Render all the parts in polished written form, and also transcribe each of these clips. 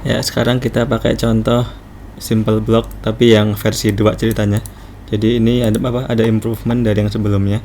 Ya, sekarang kita pakai contoh simple block tapi yang versi 2 ceritanya. Jadi ini ada improvement dari yang sebelumnya.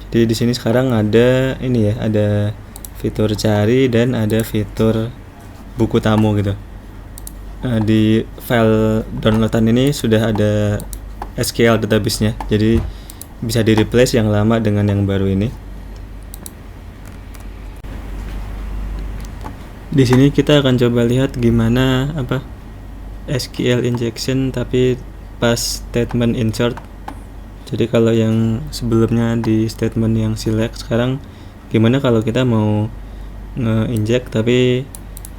Jadi di sini sekarang ada ini ya, ada fitur cari dan ada fitur buku tamu gitu. Di file downloadan ini sudah ada SQL database-nya. Jadi bisa di replace yang lama dengan yang baru ini. Di sini kita akan coba lihat gimana SQL injection tapi pas statement insert. Jadi kalau yang sebelumnya di statement yang select, sekarang gimana kalau kita mau nge-inject tapi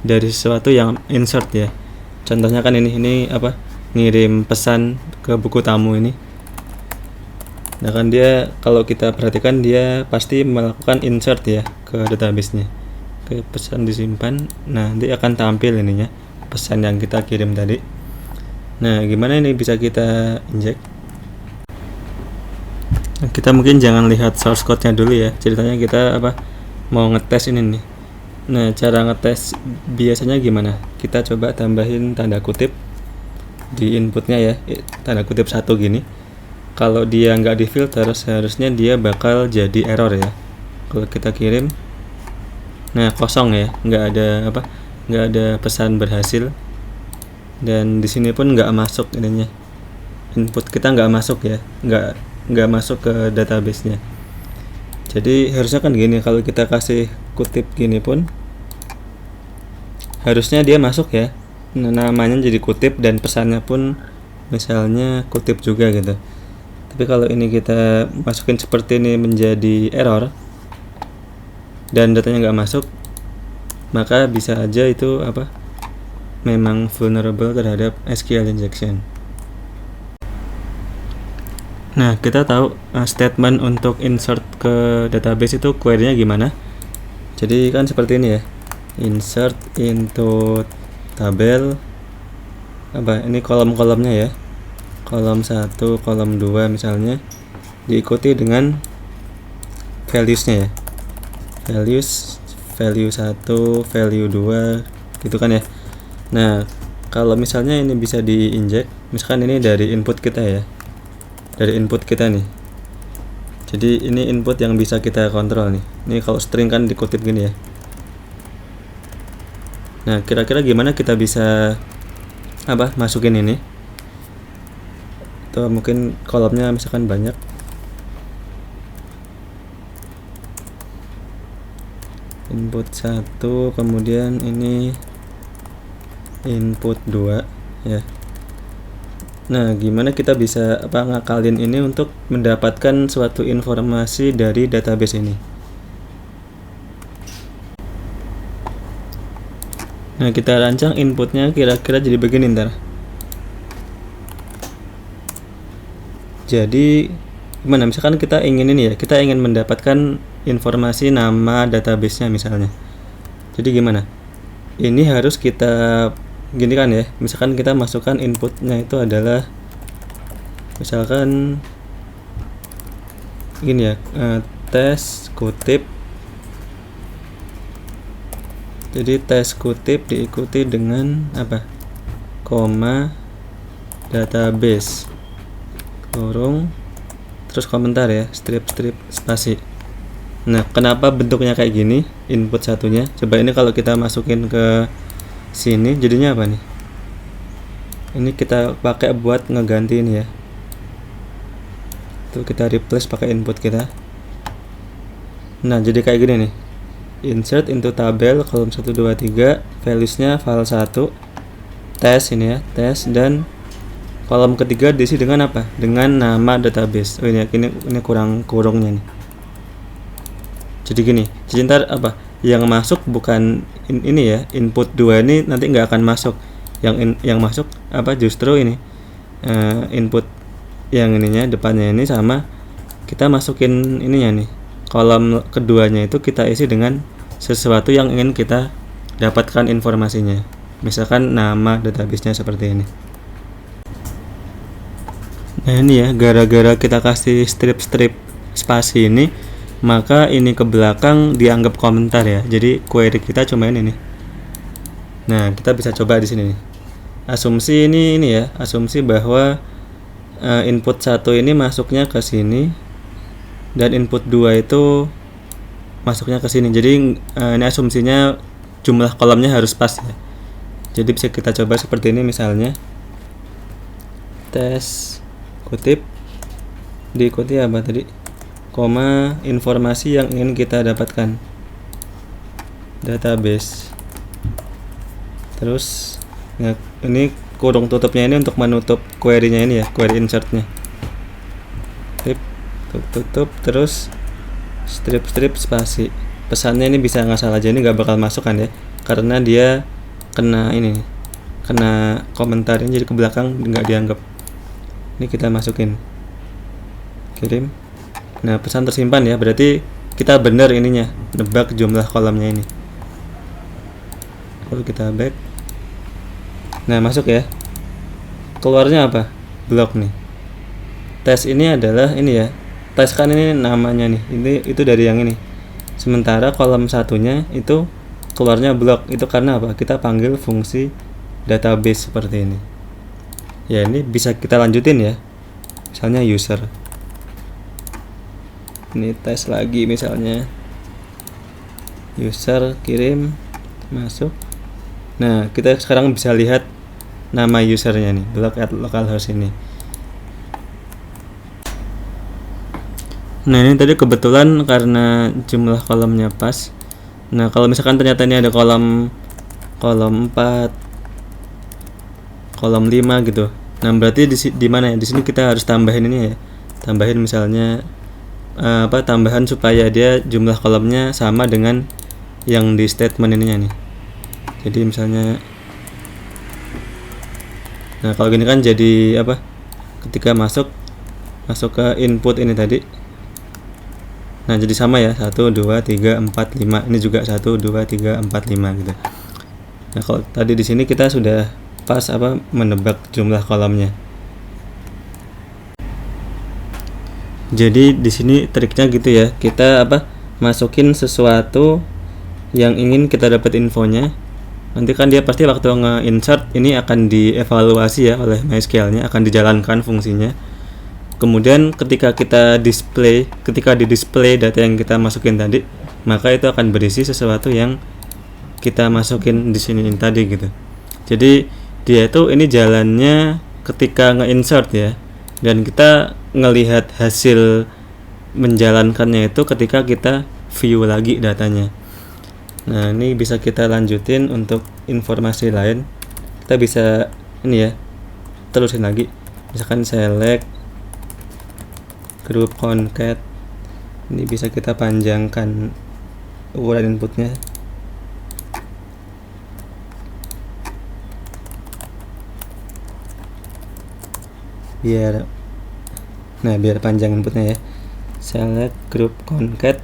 dari sesuatu yang insert ya. Contohnya kan ini ngirim pesan ke buku tamu ini. Nah kan dia kalau kita perhatikan dia pasti melakukan insert ya ke database-nya. Ke pesan disimpan. Nah, nanti akan tampil ininya pesan yang kita kirim tadi. Nah, gimana ini bisa kita inject? Kita mungkin jangan lihat source code-nya dulu ya. Ceritanya kita mau ngetes ini nih. Nah, cara ngetes biasanya gimana? Kita coba tambahin tanda kutip di inputnya ya, tanda kutip 1 gini. Kalau dia nggak difilter, seharusnya dia bakal jadi error ya. Kalau kita kirim, nah kosong ya, nggak ada pesan berhasil. Dan di sini pun nggak masuk ininya. Input kita nggak masuk ya, nggak masuk ke database-nya. Jadi harusnya kan gini, kalau kita kasih kutip gini pun harusnya dia masuk ya. Nah, namanya jadi kutip dan pesannya pun misalnya kutip juga gitu. Tapi kalau ini kita masukin seperti ini menjadi error dan datanya nggak masuk, maka bisa aja itu memang vulnerable terhadap SQL injection. Nah, kita tahu statement untuk insert ke database itu query-nya gimana. Jadi kan seperti ini ya. Insert into tabel. Ini kolom-kolomnya ya. Kolom 1, kolom 2 misalnya. Diikuti dengan values-nya ya. Value 1, value 2 gitu kan ya. Nah, kalau misalnya ini bisa di-inject, misalkan ini dari input kita ya. Dari input kita nih. Jadi ini input yang bisa kita kontrol nih. Ini kalau string kan dikutip gini ya. Nah, kira-kira gimana kita bisa masukin ini? Atau mungkin kolomnya misalkan banyak. Input 1, kemudian ini input 2 ya. Nah, gimana kita bisa ngakalin ini untuk mendapatkan suatu informasi dari database ini? Nah, kita rancang inputnya kira-kira jadi begini ntar. Jadi gimana? Misalkan kita ingin ini ya, kita ingin mendapatkan informasi nama database-nya misalnya. Jadi gimana? Ini harus kita gini kan ya, misalkan kita masukkan inputnya itu adalah misalkan gini ya, tes kutip. Jadi tes kutip diikuti dengan koma database kurung terus komentar ya, strip spasi. Nah, kenapa bentuknya kayak gini input satunya? Coba ini kalau kita masukin ke sini jadinya apa nih? Ini kita pakai buat ngeganti ini ya. Tuh kita replace pakai input kita. Nah, jadi kayak gini nih. Insert into tabel kolom 1 2 3, values-nya file 1, tes ini ya, tes, dan kolom ketiga diisi dengan apa? Dengan nama database. Oh ini kurang kurungnya nih. Jadi gini, jadi ntar yang masuk bukan ini ya, input 2 ini nanti nggak akan masuk. Yang masuk justru ini input yang ininya depannya ini, sama kita masukin ininya nih, kolom keduanya itu kita isi dengan sesuatu yang ingin kita dapatkan informasinya. Misalkan nama database-nya seperti ini. Nah ini ya, gara-gara kita kasih strip spasi ini, maka ini ke belakang dianggap komentar ya. Jadi query kita cuma ini nih. Nah, kita bisa coba di sini nih. Asumsi ini ya, asumsi bahwa input 1 ini masuknya ke sini dan input 2 itu masuknya ke sini. Jadi ini asumsinya jumlah kolomnya harus pas ya. Jadi bisa kita coba seperti ini, misalnya tes kutip diikuti apa tadi, koma informasi yang ingin kita dapatkan, database. Terus ya, ini kurung tutupnya ini untuk menutup query-nya ini ya, query insert-nya. Tutup, terus strip spasi. Pesannya ini bisa ngasal aja, ini nggak bakal masuk kan ya, karena dia kena ini, kena komentarnya, jadi ke belakang nggak dianggap. Ini kita masukin, kirim. Nah, pesan tersimpan ya, berarti kita bener ininya, nebak jumlah kolomnya ini. Lalu kita back. Nah, masuk ya. Keluarnya apa? Blok nih. Tes ini adalah ini ya. Tes kan ini namanya nih. Ini itu dari yang ini. Sementara kolom satunya itu keluarnya blok. Itu karena apa? Kita panggil fungsi database seperti ini. Ya, ini bisa kita lanjutin ya. Misalnya user. Ini tes lagi misalnya. User kirim, masuk. Nah, kita sekarang bisa lihat nama usernya nih, blog at localhost ini. Nah, ini tadi kebetulan karena jumlah kolomnya pas. Nah, kalau misalkan ternyata ini ada kolom 4, kolom 5 gitu. Nah, berarti di mana ya? Di sini kita harus tambahin ini ya. Tambahin misalnya tambahan supaya dia jumlah kolomnya sama dengan yang di statement ininya nih. Jadi misalnya, nah kalau gini kan jadi apa, ketika masuk ke input ini tadi, nah jadi sama ya, 1, 2, 3, 4, 5. Ini juga 1, 2, 3, 4, 5 gitu. Nah kalau tadi di sini kita sudah pas menebak jumlah kolomnya. Jadi di sini triknya gitu ya, kita masukin sesuatu yang ingin kita dapat infonya. Nanti kan dia pasti waktu nge-insert ini akan dievaluasi ya oleh MySQL-nya, akan dijalankan fungsinya. Kemudian ketika di display data yang kita masukin tadi, maka itu akan berisi sesuatu yang kita masukin di sini tadi gitu. Jadi dia itu ini jalannya ketika nge-insert ya, dan kita ngelihat hasil menjalankannya itu ketika kita view lagi datanya. Nah, ini bisa kita lanjutin untuk informasi lain. Kita bisa ini ya, terusin lagi. Misalkan select group concat. Ini bisa kita panjangkan ukuran inputnya. Biar panjang inputnya ya. Select group concat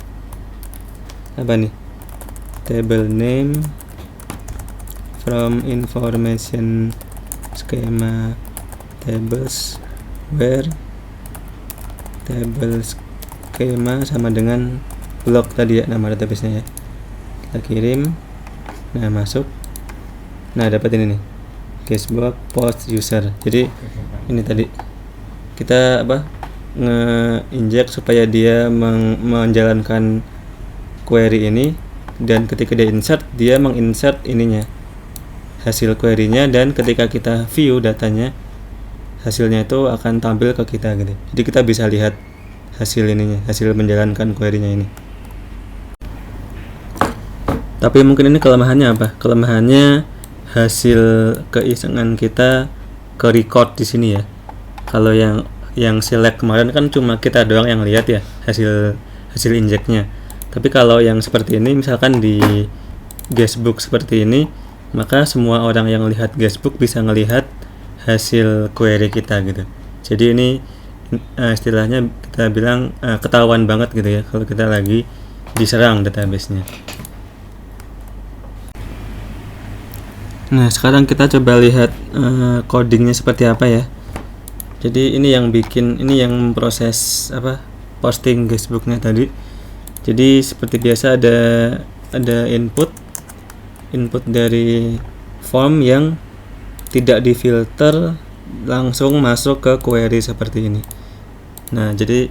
apa nih? Table name from information schema tables where table schema sama dengan blok tadi ya, nama database-nya ya. Kita kirim. Nah, masuk. Nah, dapat ini nih, guestbox post user. Jadi ini tadi kita nge-inject supaya dia menjalankan query ini, dan ketika dia insert, dia menginsert ininya, hasil query-nya, dan ketika kita view datanya, hasilnya itu akan tampil ke kita gitu. Jadi kita bisa lihat hasil ininya, hasil menjalankan query-nya ini. Tapi mungkin ini kelemahannya apa? Kelemahannya hasil keisengan kita ke record di sini ya. Kalau yang select kemarin kan cuma kita doang yang lihat ya hasil injectnya. Tapi kalau yang seperti ini, misalkan di guestbook seperti ini, maka semua orang yang lihat guestbook bisa ngelihat hasil query kita gitu. Jadi ini istilahnya kita bilang ketahuan banget gitu ya kalau kita lagi diserang database-nya. Nah, sekarang kita coba lihat codingnya seperti apa ya. Jadi ini yang memproses posting guestbooknya tadi. Jadi seperti biasa ada input dari form yang tidak difilter langsung masuk ke query seperti ini. Nah, jadi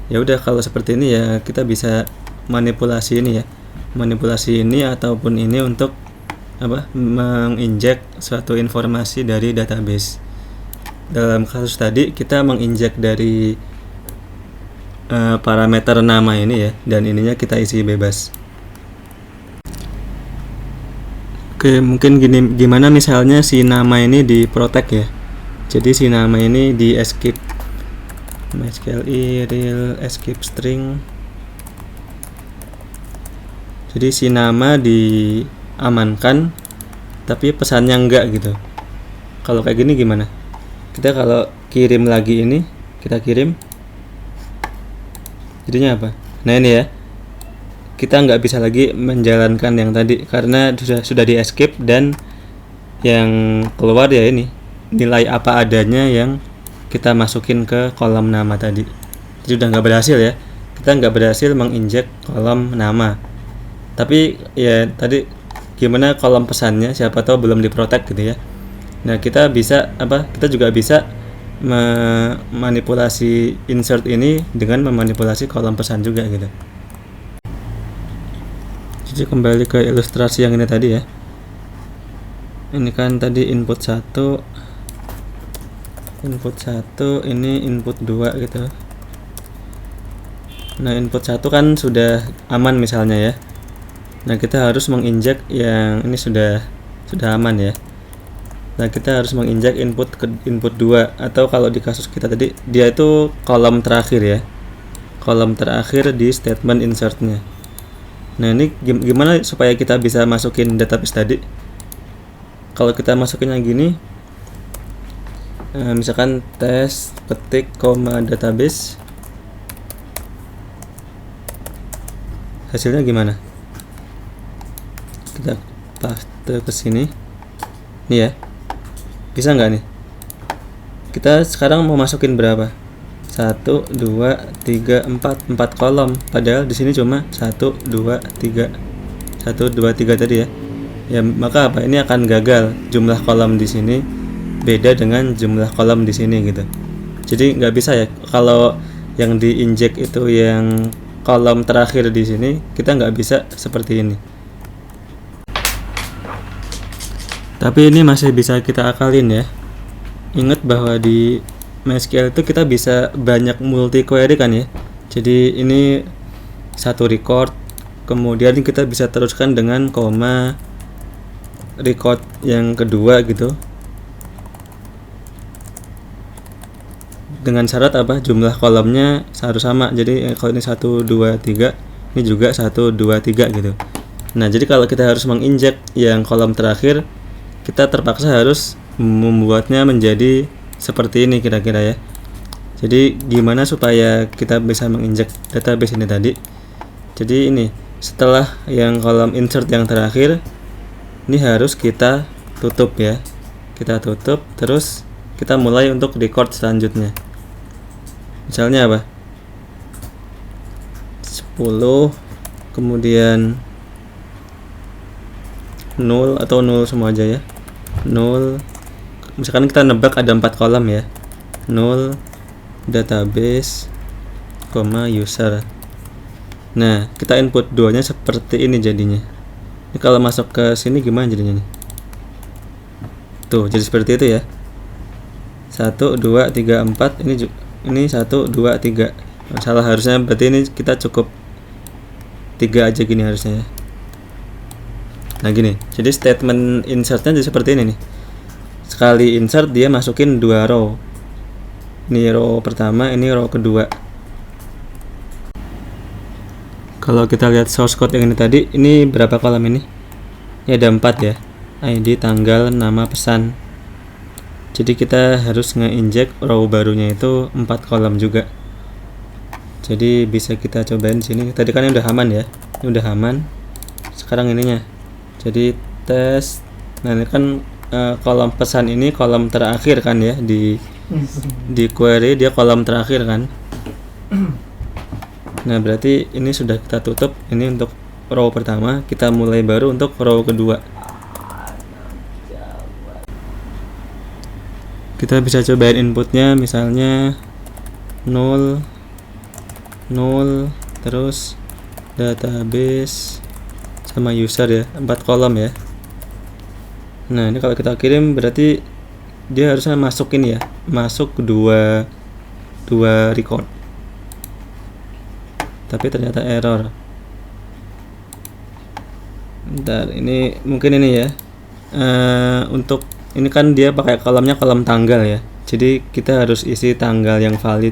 ya udah, kalau seperti ini ya kita bisa manipulasi ini ya. Manipulasi ini ataupun ini untuk menginjek suatu informasi dari database. Dalam kasus tadi kita menginjek dari parameter nama ini ya, dan ininya kita isi bebas. Oke, mungkin gimana misalnya si nama ini di protect ya. Jadi si nama ini di escape MySQL real escape string. Jadi si nama diamankan tapi pesannya enggak gitu. Kalau kayak gini gimana? Kita kalau kirim lagi ini, kita kirim, jadinya apa? Nah ini ya, kita nggak bisa lagi menjalankan yang tadi karena sudah di escape, dan yang keluar ya ini nilai apa adanya yang kita masukin ke kolom nama tadi. Jadi udah nggak berhasil ya, kita nggak berhasil menginjek kolom nama. Tapi ya tadi gimana kolom pesannya, siapa tahu belum diprotect gitu ya. Nah kita bisa kita juga bisa memanipulasi insert ini dengan memanipulasi kolom pesan juga gitu. Jadi kembali ke ilustrasi yang ini tadi ya. Ini kan tadi input 1, ini input 2 gitu. Nah input 1 kan sudah aman misalnya ya. Nah kita harus menginjek yang ini sudah aman ya. Nah kita harus menginjek input ke input 2, atau kalau di kasus kita tadi dia itu kolom terakhir ya, kolom terakhir di statement insertnya. Nah ini gimana supaya kita bisa masukin database tadi? Kalau kita masukinnya gini, misalkan tes ketik database, hasilnya gimana? Kita paste ke sini nih ya, bisa nggak nih? Kita sekarang mau masukin berapa? 1, 2, 3, 4 kolom, padahal di sini cuma 1, 2, 3 tadi ya. Ya maka ini akan gagal, jumlah kolom di sini beda dengan jumlah kolom di sini gitu. Jadi nggak bisa ya, kalau yang diinjek itu yang kolom terakhir di sini, kita nggak bisa seperti ini. Tapi ini masih bisa kita akalin ya. Ingat bahwa di MySQL itu kita bisa banyak multi query kan ya. Jadi ini satu record, kemudian kita bisa teruskan dengan koma record yang kedua gitu. Dengan syarat jumlah kolomnya harus sama. Jadi kalau ini 1, 2, 3, ini juga 1, 2, 3 gitu. Nah jadi kalau kita harus menginjek yang kolom terakhir, kita terpaksa harus membuatnya menjadi seperti ini kira-kira ya. Jadi gimana supaya kita bisa menginjek database ini tadi? Jadi ini setelah yang kolom insert yang terakhir, ini harus kita tutup ya. Kita tutup, terus kita mulai untuk record selanjutnya. Misalnya 10, kemudian 0 atau 0 semua aja ya. 0, misalkan kita nebak ada 4 kolom ya. 0 database, user. Nah, kita input 2-nya seperti ini jadinya. Ini kalau masuk ke sini gimana jadinya nih? Tuh, jadi seperti itu ya. 1, 2, 3, 4, ini 1, 2, 3. Salah, harusnya berarti ini kita cukup 3 aja gini harusnya ya. Nah gini, jadi statement insertnya jadi seperti ini nih. Sekali insert dia masukin 2 row. Ini row pertama, ini row kedua. Kalau kita lihat source code yang ini tadi, ini berapa kolom ini? Ini ada 4 ya. ID, tanggal, nama, pesan. Jadi kita harus nge-inject row barunya itu 4 kolom juga. Jadi bisa kita cobain di sini. Tadi kan ini udah aman ya. Ini udah aman. Sekarang ininya. Jadi tes. Nah, ini kan kolom pesan ini kolom terakhir kan ya, di query dia kolom terakhir kan. Nah, berarti ini sudah kita tutup. Ini untuk row pertama, kita mulai baru untuk row kedua. Kita bisa cobain inputnya, misalnya 0 0 terus database sama user ya, 4 kolom ya. Nah ini kalau kita kirim berarti dia harusnya masuk ini ya, masuk dua record, tapi ternyata error. Bentar, ini mungkin ini ya, untuk ini kan dia pakai kolomnya kolom tanggal ya, jadi kita harus isi tanggal yang valid,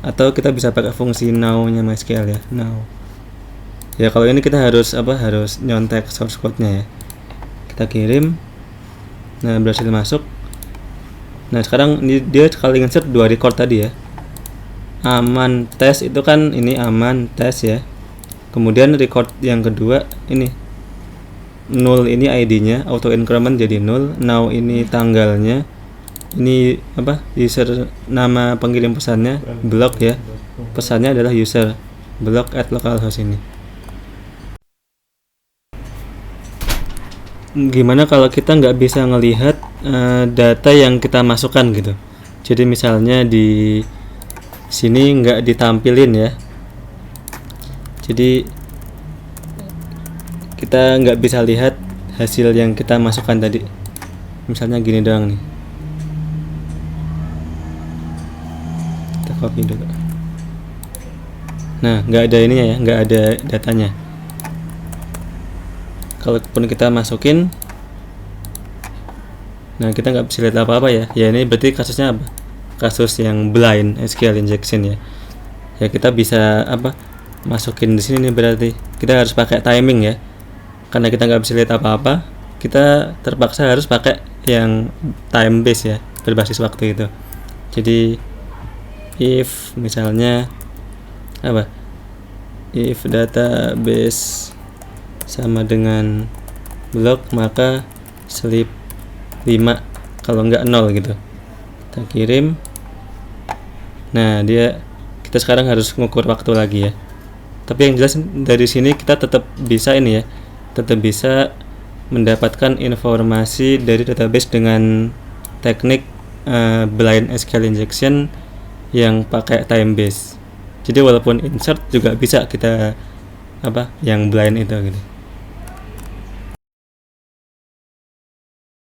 atau kita bisa pakai fungsi now nya MySQL ya, now ya. Kalau ini kita harus harus nyontek source code nya ya. Kita kirim, nah berhasil masuk. Nah sekarang ini dia sekali insert 2 record tadi ya, aman tes itu kan, ini aman tes ya. Kemudian record yang kedua ini 0 ini ID-nya, auto increment jadi 0. Now ini tanggalnya, ini user, nama pengirim pesannya block ya, pesannya adalah user block at localhost ini. Gimana kalau kita nggak bisa ngelihat data yang kita masukkan gitu? Jadi misalnya di sini nggak ditampilin ya, jadi kita nggak bisa lihat hasil yang kita masukkan tadi. Misalnya gini doang nih, kita copy dulu. Nah nggak ada ininya ya, nggak ada datanya. Kalaupun kita masukin, nah kita nggak bisa lihat apa-apa ya. Ya ini berarti kasusnya apa? Kasus yang blind SQL injection ya. Ya kita bisa masukin di sini nih, berarti kita harus pakai timing ya. Karena kita nggak bisa lihat apa-apa, kita terpaksa harus pakai yang time base ya, berbasis waktu itu. Jadi if misalnya if database sama dengan block, maka sleep 5, kalau nggak 0 gitu. Kita kirim. Nah kita sekarang harus mengukur waktu lagi ya. Tapi yang jelas dari sini kita tetap bisa ini ya, tetap bisa mendapatkan informasi dari database dengan teknik blind SQL injection yang pakai time base. Jadi walaupun insert juga bisa kita yang blind itu gitu.